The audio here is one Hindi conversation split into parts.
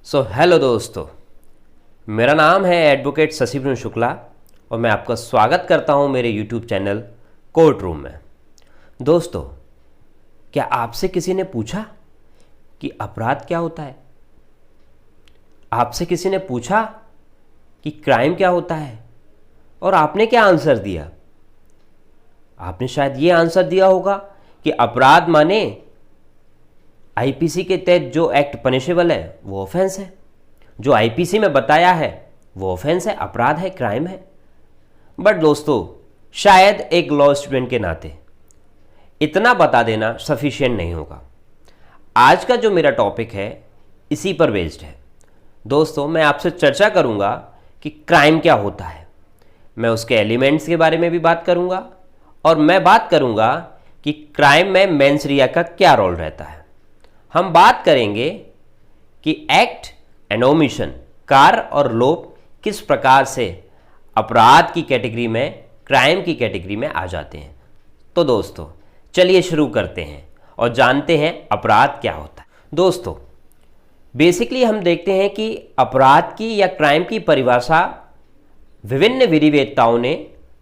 हेलो दोस्तों, मेरा नाम है एडवोकेट शशिभूषण शुक्ला और मैं आपका स्वागत करता हूं मेरे यूट्यूब चैनल कोर्ट रूम में। दोस्तों, क्या आपसे किसी ने पूछा कि अपराध क्या होता है? आपसे किसी ने पूछा कि क्राइम क्या होता है और आपने क्या आंसर दिया? आपने शायद ये आंसर दिया होगा कि अपराध माने आईपीसी के तहत जो एक्ट पनिशेबल है वो ऑफेंस है, जो आईपीसी में बताया है वो ऑफेंस है, अपराध है, क्राइम है। बट दोस्तों, शायद एक लॉ स्टूडेंट के नाते इतना बता देना सफिशिएंट नहीं होगा। आज का जो मेरा टॉपिक है इसी पर बेस्ड है। दोस्तों, मैं आपसे चर्चा करूंगा कि क्राइम क्या होता है, मैं उसके एलिमेंट्स के बारे में भी बात करूंगा और मैं बात करूंगा कि क्राइम में मेंस रिया का क्या रोल रहता है। हम बात करेंगे कि एक्ट एंड ओमिशन, कार्य और लोप किस प्रकार से अपराध की कैटेगरी में, क्राइम की कैटेगरी में आ जाते हैं। तो दोस्तों, चलिए शुरू करते हैं और जानते हैं अपराध क्या होता है। दोस्तों, बेसिकली हम देखते हैं कि अपराध की या क्राइम की परिभाषा विभिन्न विधिवेत्ताओं ने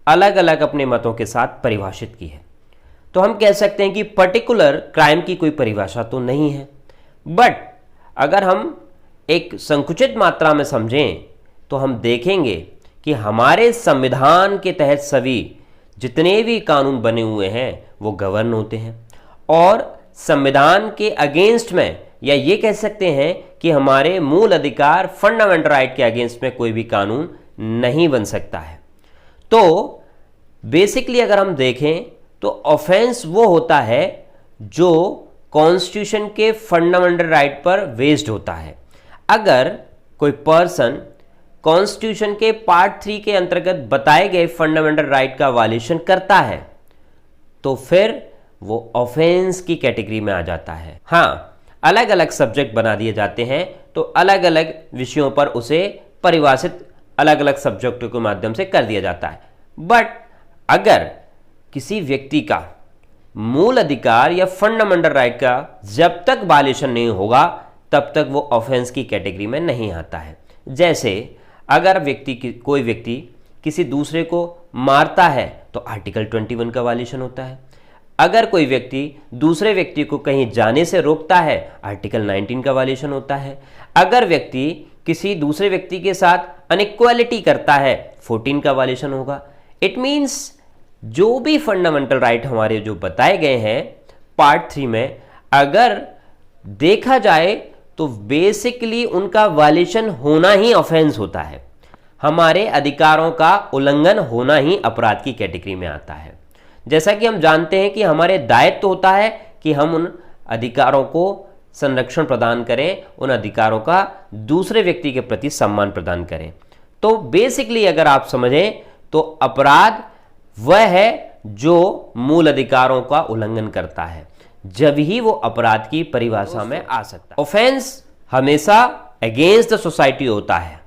अलग अलग अपने मतों के साथ परिभाषित की है। तो हम कह सकते हैं कि पर्टिकुलर क्राइम की कोई परिभाषा तो नहीं है, बट अगर हम एक संकुचित मात्रा में समझें तो हम देखेंगे कि हमारे संविधान के तहत सभी जितने भी कानून बने हुए हैं वो गवर्न होते हैं और संविधान के अगेंस्ट में, या ये कह सकते हैं कि हमारे मूल अधिकार, फंडामेंटल राइट के अगेंस्ट में कोई भी कानून नहीं बन सकता है। तो बेसिकली अगर हम देखें तो ऑफेंस वो होता है जो कॉन्स्टिट्यूशन के फंडामेंटल राइट पर बेस्ड होता है। अगर कोई पर्सन कॉन्स्टिट्यूशन के पार्ट 3 के अंतर्गत बताए गए फंडामेंटल राइट का वायलेशन करता है तो फिर वो ऑफेंस की कैटेगरी में आ जाता है। हाँ, अलग अलग सब्जेक्ट बना दिए जाते हैं तो अलग अलग विषयों पर उसे परिभाषित अलग अलग सब्जेक्टों के माध्यम से कर दिया जाता है। बट अगर किसी व्यक्ति का मूल अधिकार या फंडामेंटल राइट का जब तक वायलेशन नहीं होगा तब तक वो ऑफेंस की कैटेगरी में नहीं आता है। जैसे अगर कोई व्यक्ति किसी दूसरे को मारता है तो आर्टिकल 21 का वायलेशन होता है। अगर कोई व्यक्ति दूसरे व्यक्ति को कहीं जाने से रोकता है, आर्टिकल 19 का वायलेशन होता है। अगर व्यक्ति किसी दूसरे व्यक्ति के साथ अनइक्वालिटी करता है, 14 का वायलेशन होगा। इट मीन्स जो भी फंडामेंटल राइट हमारे जो बताए गए हैं पार्ट 3 में, अगर देखा जाए तो बेसिकली उनका वायलेशन होना ही ऑफेंस होता है। हमारे अधिकारों का उल्लंघन होना ही अपराध की कैटेगरी में आता है। जैसा कि हम जानते हैं कि हमारे दायित्व होता है कि हम उन अधिकारों को संरक्षण प्रदान करें, उन अधिकारों का दूसरे व्यक्ति के प्रति सम्मान प्रदान करें। तो बेसिकली अगर आप समझें तो अपराध वह है जो मूल अधिकारों का उल्लंघन करता है, जब ही वो अपराध की परिभाषा में आ सकता है। ऑफेंस हमेशा अगेंस्ट द सोसाइटी होता है,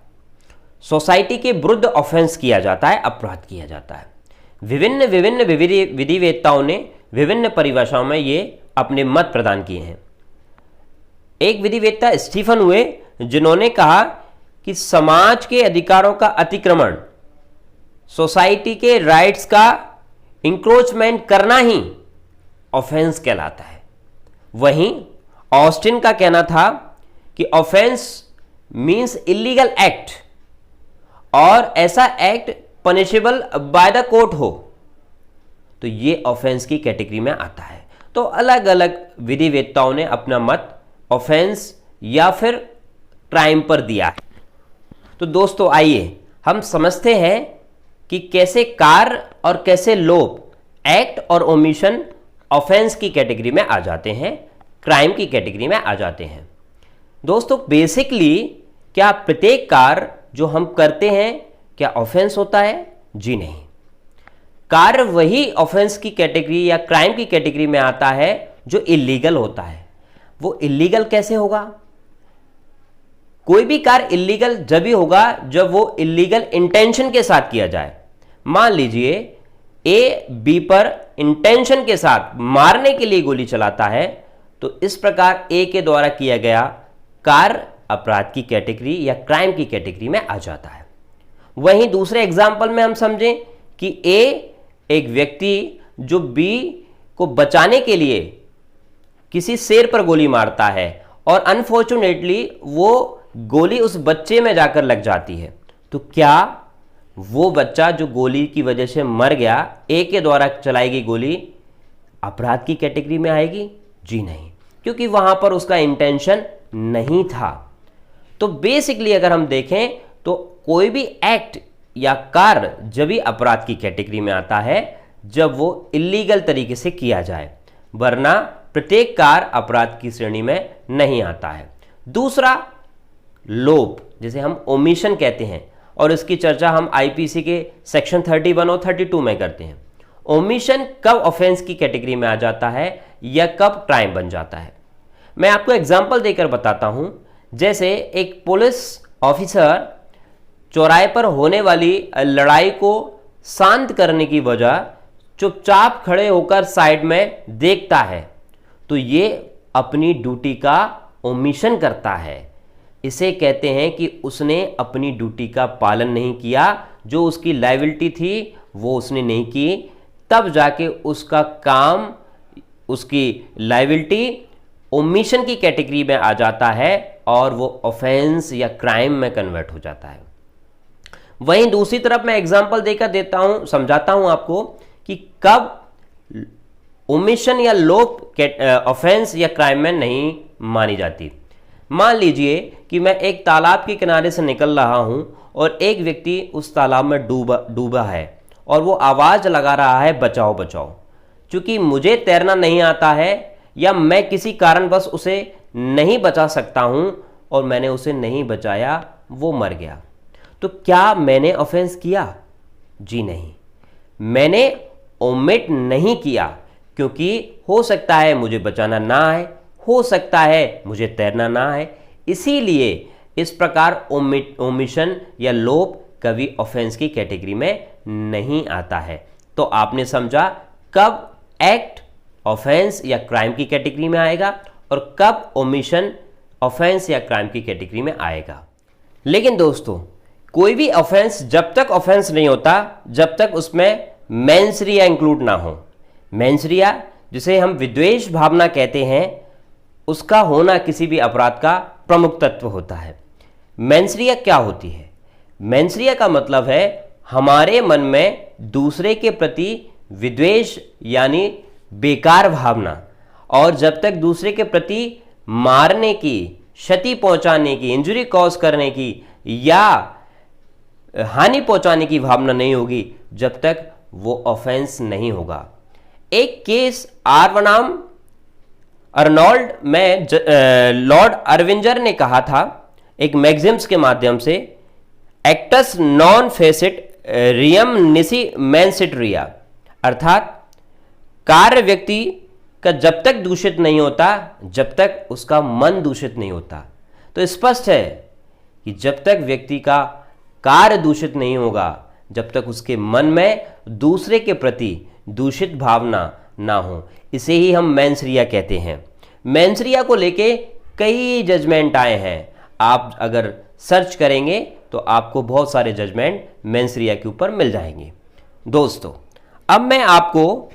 सोसाइटी के विरुद्ध ऑफेंस किया जाता है, अपराध किया जाता है। विभिन्न विभिन्न विधिवेत्ताओं ने विभिन्न परिभाषाओं में ये अपने मत प्रदान किए हैं। एक विधिवेत्ता स्टीफन हुए जिन्होंने कहा कि समाज के अधिकारों का अतिक्रमण, सोसाइटी के राइट्स का इंक्रोचमेंट करना ही ऑफेंस कहलाता है। वहीं ऑस्टिन का कहना था कि ऑफेंस मींस इलीगल एक्ट और ऐसा act punishable by the court हो तो ये ऑफेंस की कैटेगरी में आता है। तो अलग अलग विधिवेत्ताओं ने अपना मत ऑफेंस या फिर क्राइम पर दिया है। तो दोस्तों, आइए हम समझते हैं कि कैसे कार्य और कैसे लोप, एक्ट और ओमिशन ऑफेंस की कैटेगरी में आ जाते हैं, क्राइम की कैटेगरी में आ जाते हैं। दोस्तों, बेसिकली क्या प्रत्येक कार्य जो हम करते हैं क्या ऑफेंस होता है? जी नहीं। कार्य वही ऑफेंस की कैटेगरी या क्राइम की कैटेगरी में आता है जो इलीगल होता है। वो इलीगल कैसे होगा? कोई भी कार्य इलीगल जब ही होगा जब वो इलीगल इंटेंशन के साथ किया जाए। मान लीजिए ए बी पर इंटेंशन के साथ मारने के लिए गोली चलाता है तो इस प्रकार ए के द्वारा किया गया कार्य अपराध की कैटेगरी या क्राइम की कैटेगरी में आ जाता है। वहीं दूसरे एग्जाम्पल में हम समझें कि ए एक व्यक्ति जो बी को बचाने के लिए किसी शेर पर गोली मारता है और अनफॉर्चुनेटली वो गोली उस बच्चे में जाकर लग जाती है, तो क्या वो बच्चा जो गोली की वजह से मर गया, ए के द्वारा चलाई गई गोली अपराध की कैटेगरी में आएगी? जी नहीं, क्योंकि वहां पर उसका इंटेंशन नहीं था। तो बेसिकली अगर हम देखें तो कोई भी एक्ट या कार्य जब भी अपराध की कैटेगरी में आता है जब वो इलीगल तरीके से किया जाए, वरना प्रत्येक कार्य अपराध की श्रेणी में नहीं आता है। दूसरा लोप, जिसे हम ओमिशन कहते हैं, और इसकी चर्चा हम आईपीसी के सेक्शन 31 और 32 में करते हैं। ओमिशन कब ऑफेंस की कैटेगरी में आ जाता है या कब क्राइम बन जाता है, मैं आपको एग्जाम्पल देकर बताता हूं। जैसे एक पुलिस ऑफिसर चौराहे पर होने वाली लड़ाई को शांत करने की वजह चुपचाप खड़े होकर साइड में देखता है, तो ये अपनी ड्यूटी का ओमिशन करता है। इसे कहते हैं कि उसने अपनी ड्यूटी का पालन नहीं किया, जो उसकी लायबिलिटी थी वो उसने नहीं की, तब जाके उसका काम, उसकी लायबिलिटी ओमिशन की कैटेगरी में आ जाता है और वो ऑफेंस या क्राइम में कन्वर्ट हो जाता है। वहीं दूसरी तरफ मैं एग्जांपल देकर देता हूं, समझाता हूं आपको कि कब ओमिशन या लोप ऑफेंस या क्राइम में नहीं मानी जाती। मान लीजिए कि मैं एक तालाब के किनारे से निकल रहा हूं और एक व्यक्ति उस तालाब में डूबा है और वो आवाज लगा रहा है बचाओ बचाओ। चूंकि मुझे तैरना नहीं आता है या मैं किसी कारणवश उसे नहीं बचा सकता हूं और मैंने उसे नहीं बचाया, वो मर गया, तो क्या मैंने ऑफेंस किया? जी नहीं, मैंने ओमिट नहीं किया, क्योंकि हो सकता है मुझे बचाना ना आए, हो सकता है मुझे तैरना ना आए, इसीलिए इस प्रकार ओमिशन या लोप कभी ऑफेंस की कैटेगरी में नहीं आता है। तो आपने समझा कब एक्ट ऑफेंस या क्राइम की कैटेगरी में आएगा और कब ओमिशन ऑफेंस या क्राइम की कैटेगरी में आएगा। लेकिन दोस्तों, कोई भी ऑफेंस जब तक ऑफेंस नहीं होता जब तक उसमें मेंस रिया इंक्लूड ना हो। मेंस रिया, जिसे हम विद्वेष भावना कहते हैं, उसका होना किसी भी अपराध का प्रमुख तत्व होता है। मेंस रिया क्या होती है? मेंस रिया का मतलब है हमारे मन में दूसरे के प्रति विद्वेष यानी बेकार भावना, और जब तक दूसरे के प्रति मारने की, क्षति पहुंचाने की, इंजरी कॉज करने की या हानि पहुंचाने की भावना नहीं होगी, जब तक वो ऑफेंस नहीं होगा। एक केस आर बनाम अर्नोल्ड में लॉर्ड अरविंजर ने कहा था एक मैगजिम्स के माध्यम से, एक्टस नॉन फेसिट रियम निसी मेंसिट रिया, अर्थात कार्य व्यक्ति का जब तक दूषित नहीं होता जब तक उसका मन दूषित नहीं होता। तो स्पष्ट है कि जब तक व्यक्ति का कार्य दूषित नहीं होगा, जब तक उसके मन में दूसरे के प्रति दूषित भावना ना हो, इसे ही हम मेंस रिया कहते हैं। मेंस रिया को लेके कई जजमेंट आए हैं, आप अगर सर्च करेंगे तो आपको बहुत सारे जजमेंट मेंस रिया के ऊपर मिल जाएंगे। दोस्तों, अब मैं आपको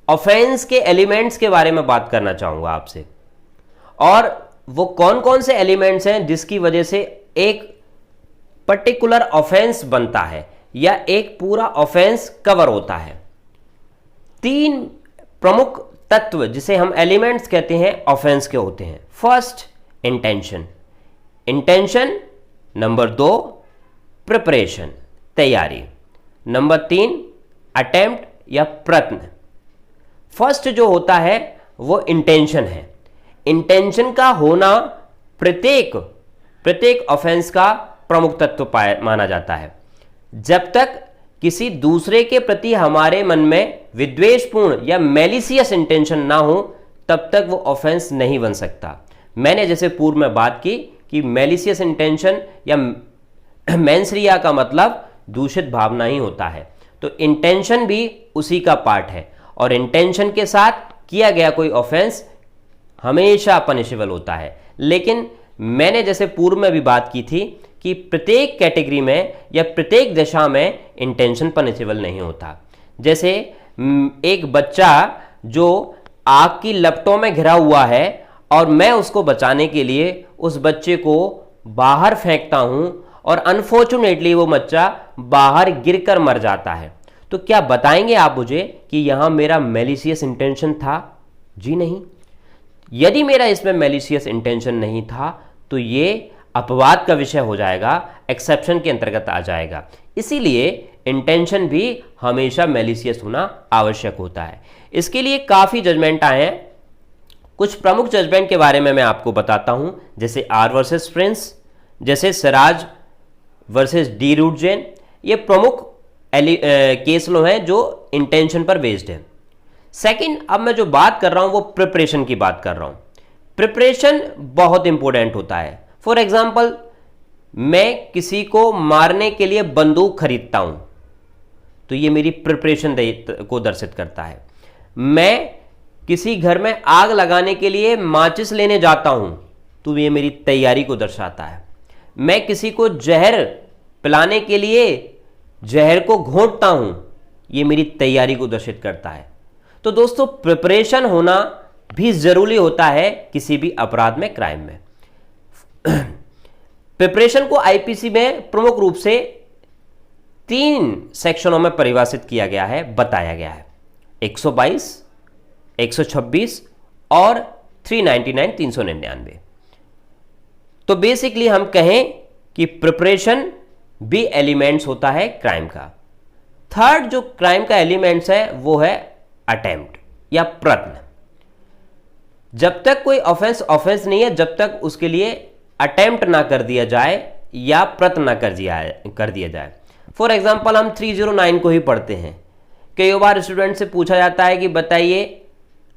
ऑफेंस के एलिमेंट्स के बारे में बात करना चाहूंगा आपसे, और वो कौन कौन से एलिमेंट्स हैं जिसकी वजह से एक पर्टिकुलर ऑफेंस बनता है या एक पूरा ऑफेंस कवर होता है। 3 प्रमुख तत्व जिसे हम एलिमेंट्स कहते हैं ऑफेंस के होते हैं। First, intention. Intention. Number 2, preparation, तैयारी। नंबर 3, अटेम्प्ट या प्रयत्न। फर्स्ट जो होता है वो इंटेंशन है। इंटेंशन का होना प्रत्येक ऑफेंस का प्रमुख तत्व माना जाता है। जब तक किसी दूसरे के प्रति हमारे मन में विद्वेषपूर्ण या मैलिसियस इंटेंशन ना हो, तब तक वो ऑफेंस नहीं बन सकता। मैंने जैसे पूर्व में बात की कि मैलिसियस इंटेंशन या मेंस रिया का मतलब दूषित भावना ही होता है, तो इंटेंशन भी उसी का पार्ट है, और इंटेंशन के साथ किया गया कोई ऑफेंस हमेशा पनिशेबल होता है। लेकिन मैंने जैसे पूर्व में भी बात की थी कि प्रत्येक कैटेगरी में या प्रत्येक दशा में इंटेंशन पनिशेबल नहीं होता। जैसे एक बच्चा जो आग की लपटों में घिरा हुआ है और मैं उसको बचाने के लिए उस बच्चे को बाहर फेंकता हूं और अनफॉर्चुनेटली वो बच्चा बाहर गिरकर मर जाता है, तो क्या बताएंगे आप मुझे कि यहां मेरा मैलिशियस इंटेंशन था? जी नहीं। यदि मेरा इसमें मैलिशियस इंटेंशन नहीं था तो ये अपवाद का विषय हो जाएगा, एक्सेप्शन के अंतर्गत आ जाएगा। इसीलिए इंटेंशन भी हमेशा मैलिशियस होना आवश्यक होता है। इसके लिए काफ़ी जजमेंट आए हैं। कुछ प्रमुख जजमेंट के बारे में मैं आपको बताता हूं, जैसे आर वर्सेस प्रिंस, जैसे Siraj versus D Root Jain. ये प्रमुख केस लो हैं जो इंटेंशन पर बेस्ड है। सेकंड, अब मैं जो बात कर रहा हूं वो प्रिपरेशन की बात कर रहा हूं। प्रिपरेशन बहुत इंपॉर्टेंट होता है। फॉर एग्जाम्पल, मैं किसी को मारने के लिए बंदूक खरीदता हूं तो ये मेरी प्रिपरेशन को दर्शित करता है। मैं किसी घर में आग लगाने के लिए माचिस लेने जाता हूं तो ये मेरी तैयारी को दर्शाता है। मैं किसी को जहर पिलाने के लिए जहर को घोंटता हूं, ये मेरी तैयारी को दर्शित करता है। तो दोस्तों, प्रिपरेशन होना भी जरूरी होता है किसी भी अपराध में, क्राइम में। प्रिपरेशन को आईपीसी में प्रमुख रूप से 3 सेक्शनों में परिभाषित किया गया है, बताया गया है। 122, 126 और 399, 399। तो बेसिकली हम कहें कि प्रिपरेशन भी एलिमेंट्स होता है क्राइम का। थर्ड जो क्राइम का एलिमेंट्स है वो है अटेम्प्ट या प्रयत्न। जब तक कोई ऑफेंस नहीं है, जब तक उसके लिए अटेम्प्ट ना कर दिया जाए या प्रयत्न ना कर दिया जाए। फॉर एग्जाम्पल, हम 309 को ही पढ़ते हैं। कई बार स्टूडेंट से पूछा जाता है कि बताइए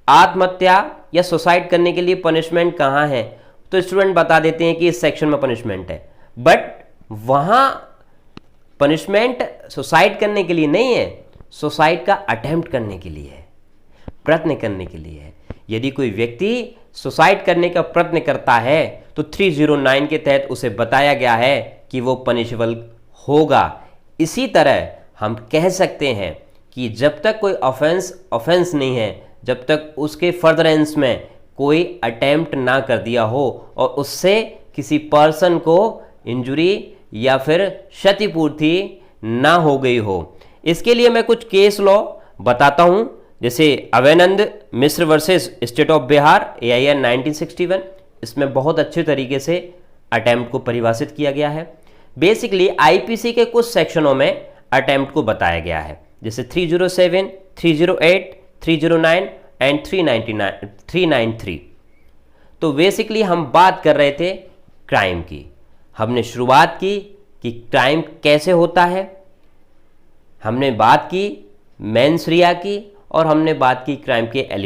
आत्महत्या या सुसाइड करने के लिए पनिशमेंट कहाँ है, तो स्टूडेंट बता देते हैं कि इस सेक्शन में पनिशमेंट है। बट वहां पनिशमेंट सुसाइड करने के लिए नहीं है, सुसाइड का अटेम्प्ट करने के लिए है, प्रयत्न करने के लिए है। यदि कोई व्यक्ति सुसाइड करने का प्रयत्न करता है तो 309 के तहत उसे बताया गया है कि वो पनिशेबल होगा। इसी तरह हम कह सकते हैं कि जब तक कोई ऑफेंस नहीं है, जब तक उसके फर्दरेंस में कोई अटेम्प्ट ना कर दिया हो और उससे किसी पर्सन को इंजुरी या फिर क्षतिपूर्ति ना हो गई हो। इसके लिए मैं कुछ केस लॉ बताता हूं, जैसे Abhayanand Mishra versus state of Bihar AIR 1961। इसमें बहुत अच्छे तरीके से अटेम्प्ट को परिभाषित किया गया है। बेसिकली आईपीसी के कुछ सेक्शनों में अटेम्प्ट को बताया गया है, जैसे 307, 308, 309 एंड 393। तो बेसिकली हम बात कर रहे थे क्राइम की। हमने शुरुआत की कि क्राइम कैसे होता है, हमने बात की मेंस रिया की, और हमने बात की क्राइम के एलिमेंट